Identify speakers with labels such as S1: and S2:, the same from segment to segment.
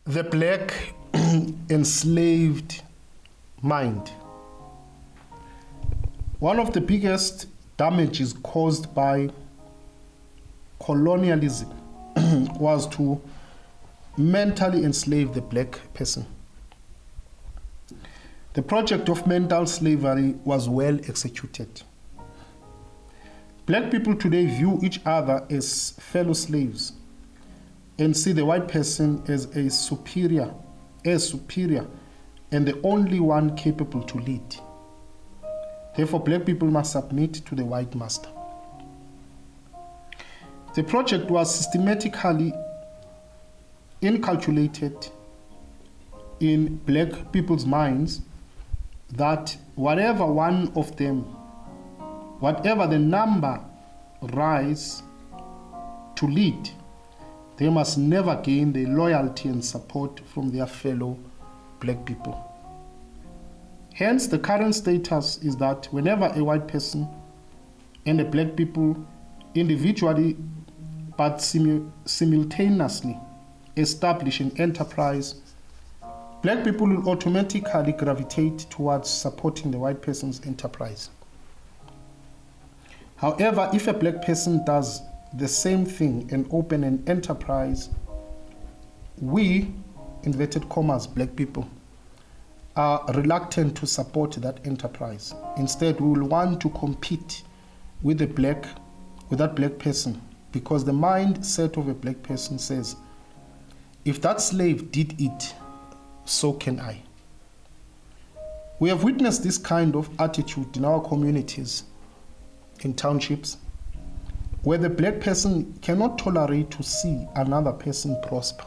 S1: The black enslaved mind. One of the biggest damages caused by colonialism was to mentally enslave the black person. The project of mental slavery was well executed. Black people today view each other as fellow slaves and see the white person as superior, and the only one capable to lead. Therefore, black people must submit to the white master. The project was systematically inculcated in black people's minds that whatever one of them, whatever the number rise to lead, they must never gain the loyalty and support from their fellow black people. Hence, the current status is that whenever a white person and a black people individually but simultaneously establish an enterprise, black people will automatically gravitate towards supporting the white person's enterprise. However, if a black person does the same thing and open an enterprise, we, inverted commas, black people, are reluctant to support that enterprise. Instead, we will want to compete with that black person, because the mindset of a black person says, if that slave did it, so can I. We have witnessed this kind of attitude in our communities, in townships, where the black person cannot tolerate to see another person prosper.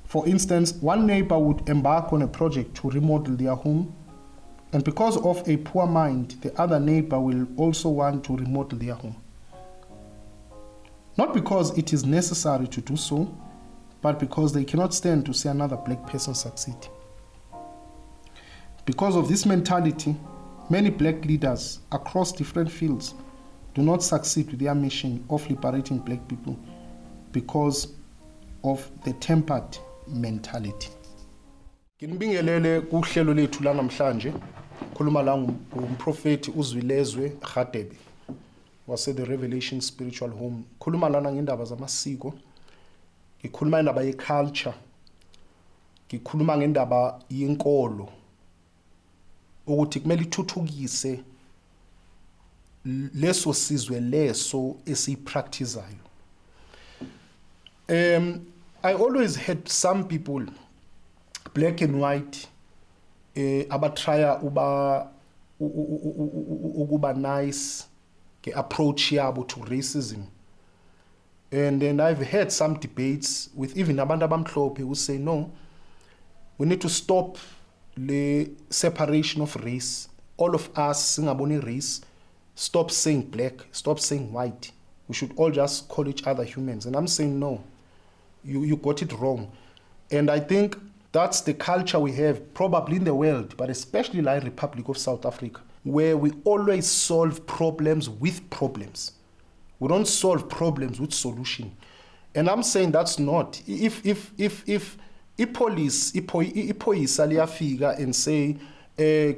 S1: For instance, one neighbor would embark on a project to remodel their home, and because of a poor mind, the other neighbor will also want to remodel their home. Not because it is necessary to do so, but because they cannot stand to see another black person succeed. Because of this mentality, many black leaders across different fields do not succeed with their mission of liberating black people because of the tempered mentality. Nginibingelele kuhlelo lethu lanamhlanje. Khuluma la umprofeti uZwilezwe Radebe wase the Revelation Spiritual Home. Khuluma lana ngendaba zamasiko. Ngikhuluma indaba yeculture. Ngikhuluma ngendaba yenkolo. Ukuthi kumele ithuthukise leso sizwe leso esipracticeayo. I always had some people, black and white, abatraya ukuba nice ke approach yabo to racism. And then I've had some debates with even abantu abamhlophe who say no, we need to stop the separation of race. All of us singaboni race. Stop saying black, stop saying white. We should all just call each other humans. And I'm saying no, you got it wrong. And I think that's the culture we have probably in the world, but especially like Republic of South Africa, where we always solve problems with problems. We don't solve problems with solution. And I'm saying that's not. If police liyafika and say,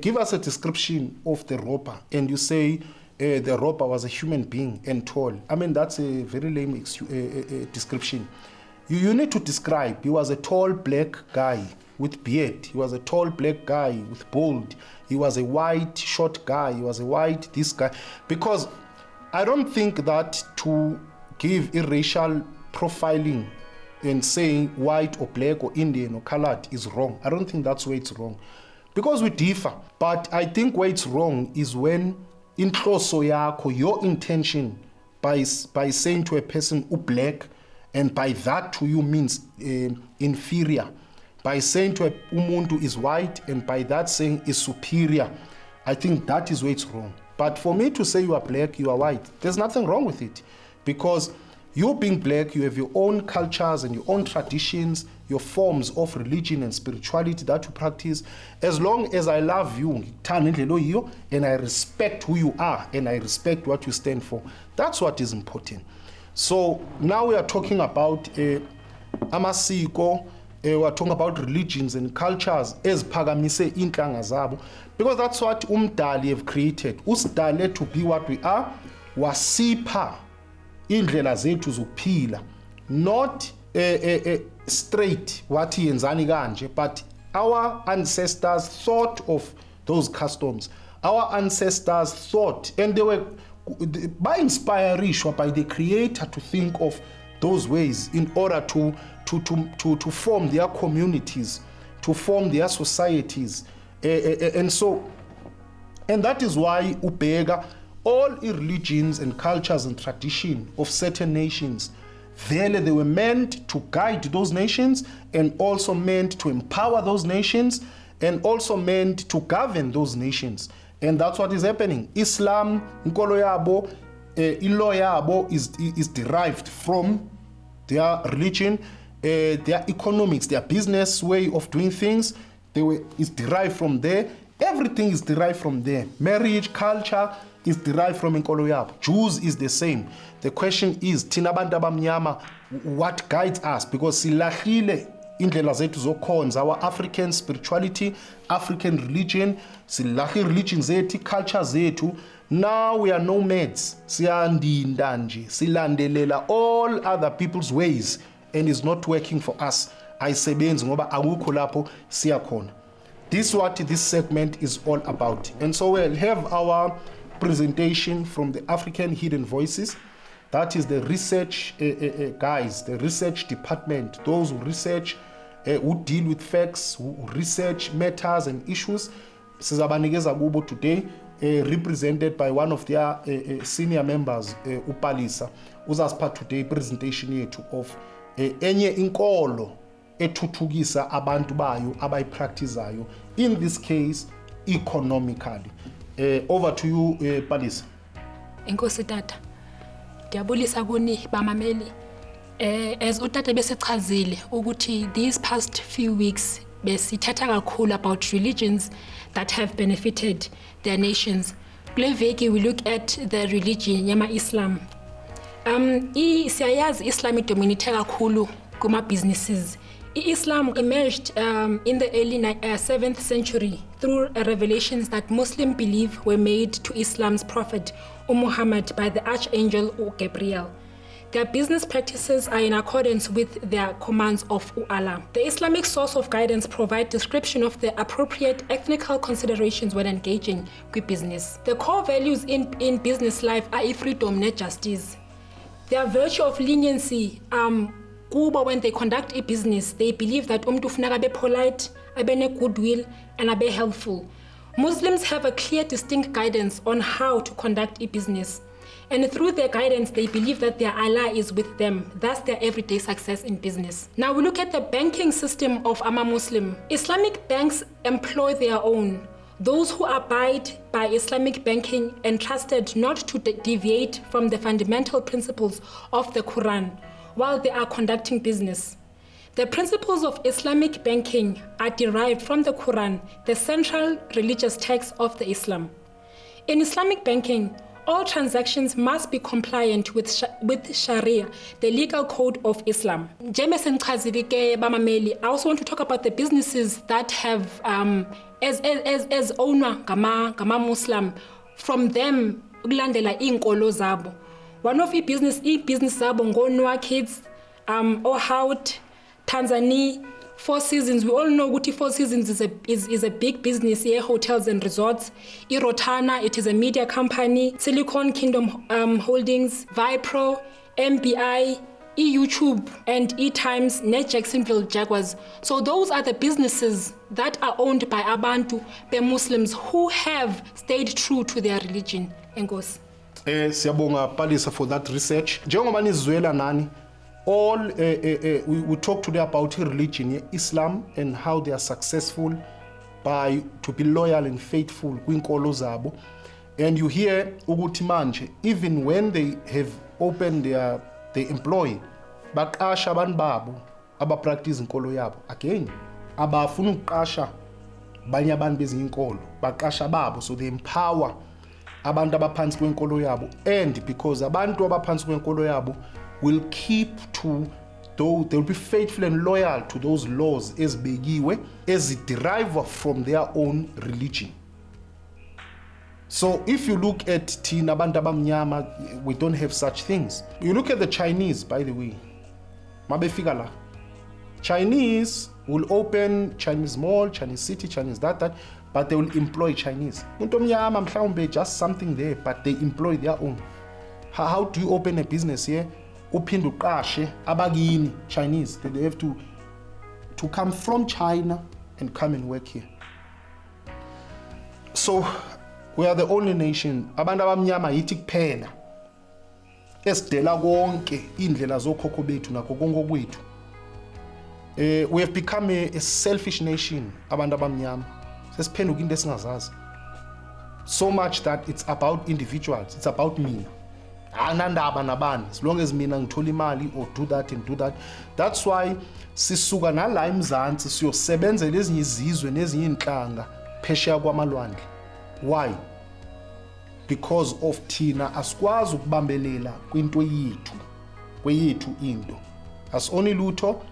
S1: give us a description of the robber, and you say the robber was a human being and tall. I mean, that's a very lame description. You need to describe, he was a tall black guy with beard. He was a tall black guy with bald. He was a white short guy. He was a white this guy. Because I don't think that to give racial profiling and saying white or black or Indian or colored is wrong. I don't think that's where it's wrong. Because we differ. But I think where it's wrong is when inhloso yakho, your intention by saying to a person black, and by that to you means inferior. By saying to a umuntu is white, and by that saying is superior, I think that is where it's wrong. But for me to say you are black, you are white, there's nothing wrong with it. Because you being black, you have your own cultures and your own traditions, your forms of religion and spirituality that you practice. As long as I love you, and I respect who you are, and I respect what you stand for, that's what is important. So now we are talking about amasiko, we're talking about religions and cultures eziphakamise inhlanga zabo, because that's what umdali have created. Usidale to be what we are, wasipha indlela zethu zokuphila, not straight what yenzani kanje, but our ancestors thought of those customs. Our ancestors thought, and they were by inspired by the creator to think of those ways in order to form their communities, to form their societies. And that is why ubheka all religions and cultures and tradition of certain nations, they were meant to guide those nations, and also meant to empower those nations, and also meant to govern those nations. And that's what is happening. Islam, nkolo yabo, ilo yabo is derived from their religion, their economics, their business way of doing things. Is derived from there. Everything is derived from there. Marriage, culture is derived from nkolo yabo. Jews is the same. The question is, thina bantu abamnyama, what guides us? Because silahlile indlela zethu zokhonza, our African spirituality, African religion, silahi religion zethu, culture zethu. Now we are nomads. Siyandinda nje, silandelela all other people's ways, and it's not working for us. Ayisebenzi ngoba akukho lapho siyakhona. This is what this segment is all about. And so we'll have our presentation from the African Hidden Voices. That is the research guys, the research department, those who research, who deal with facts, who research matters and issues. Sizabanikeza kubo today, represented by one of their senior members, uPalisa, uzasipha today presentation yethu of enye inkolo ethuthukisa abantu bayo abayipracticeayo, in this case economically. Over to you, Palisa.
S2: Enkosi tata. Ndiyabulisa kuni bamameli. As utata besechazile ukuthi these past few weeks besithatha kakhulu about religions that have benefited their nations. Kule veki we look at the religion yama Islam. Siyayazi Islam dominate kakhulu kuma businesses. Islam emerged in the early 7th century through revelations that Muslims believe were made to Islam's prophet Muhammad by the archangel Gabriel. Their business practices are in accordance with their commands of Allah. The Islamic source of guidance provides description of the appropriate ethical considerations when engaging with business. The core values in business life are freedom and justice. Their virtue of leniency, when they conduct a business, they believe that umntu funeka be polite, abe goodwill, and abe helpful. Muslims have a clear, distinct guidance on how to conduct a business. And through their guidance, they believe that their Allah is with them, thus their everyday success in business. Now we look at the banking system of Amma Muslim. Islamic banks employ their own. Those who abide by Islamic banking entrusted not to deviate from the fundamental principles of the Quran while they are conducting business. The principles of Islamic banking are derived from the Quran, the central religious text of the Islam. In Islamic banking, all transactions must be compliant with Sharia, the legal code of Islam. I also want to talk about the businesses that have, as owner gama Muslim, from them ukulandela inkolo zabo. One of business zabo ngonwa kids, Ohout, Tanzania, Four Seasons. We all know Guti Four Seasons is a big business here, hotels and resorts. Irotana, it is a media company. Silicon Kingdom Holdings, Vipro, MBI, YouTube, and E-Times, Net Jacksonville Jaguars. So those are the businesses that are owned by Abantu, the Muslims who have stayed true to their religion. Engos.
S1: Siyabonga Palisa for that research. Njengoba nizwela nani, all we talk today about religion, Islam, and how they are successful to be loyal and faithful kwinkolo zabo. And you hear ukuthi manje, even when they have opened they employ baqasha abantu babo abapractice inkolo yabo. Again, abafuna ukuqasha banye abantu bezinye inkolo, baqasha babo, so they empower abantu abaphansi kwenkolo yabo. And because abantu abaphansi kwenkolo yabo will keep to though they'll be faithful and loyal to those laws ezibekiwe eziderive from their own religion. So if you look at thina abantu abamnyama, we don't have such things. You look at the Chinese, by the way, mabefika la, Chinese will open Chinese mall, Chinese city, Chinese that, but they will employ Chinese. Umuntu omnyama mhlawumbe just something there, but they employ their own. How do you open a business here? Uphinde uqashe abakini Chinese. They have to come from China and come and work here. So we are the only nation, abantu abamnyama yithi kuphela esidela konke indlela zokhokho bethu nakho konke okwethu. We have become a selfish nation, abantu abamnyama. Sesiphenduka into esingazazi. So much that it's about individuals, it's about mina. Anandaba nabani, as long as mina ngithola imali or do that and do that. That's why sisuka nala eMzansi siyosebenzela ezinye izizwe nezinye inhlanga phesheya kwamalwandle. Why? Because of thina asikwazi ukubambelela kwinto yethu into. As only lutho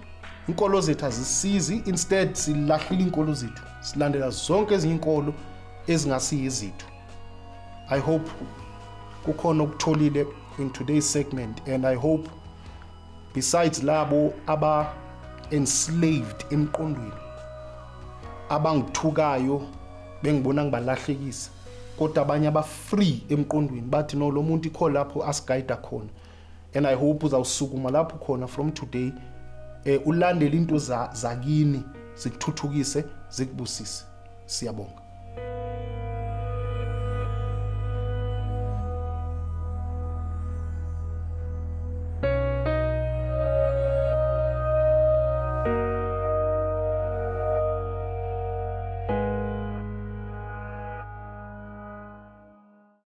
S1: inkolo zethu azisizi, instead silahlile inkolo zethu. Silandela zonke ezinye inkolo ezingasiyi zethu. I hope kukhona ukutholile in today's segment, and I hope besides labo aba enslaved emqondweni abangithukayo bengibona ngibalahlekisa, kodwa abanye aba free emqondweni bathi no, lo muntu ikho lapho asiguide khona. And I hope uzawusukuma lapho khona from today ulandele into zakini zikuthuthukise zikubusise. Siyabonga.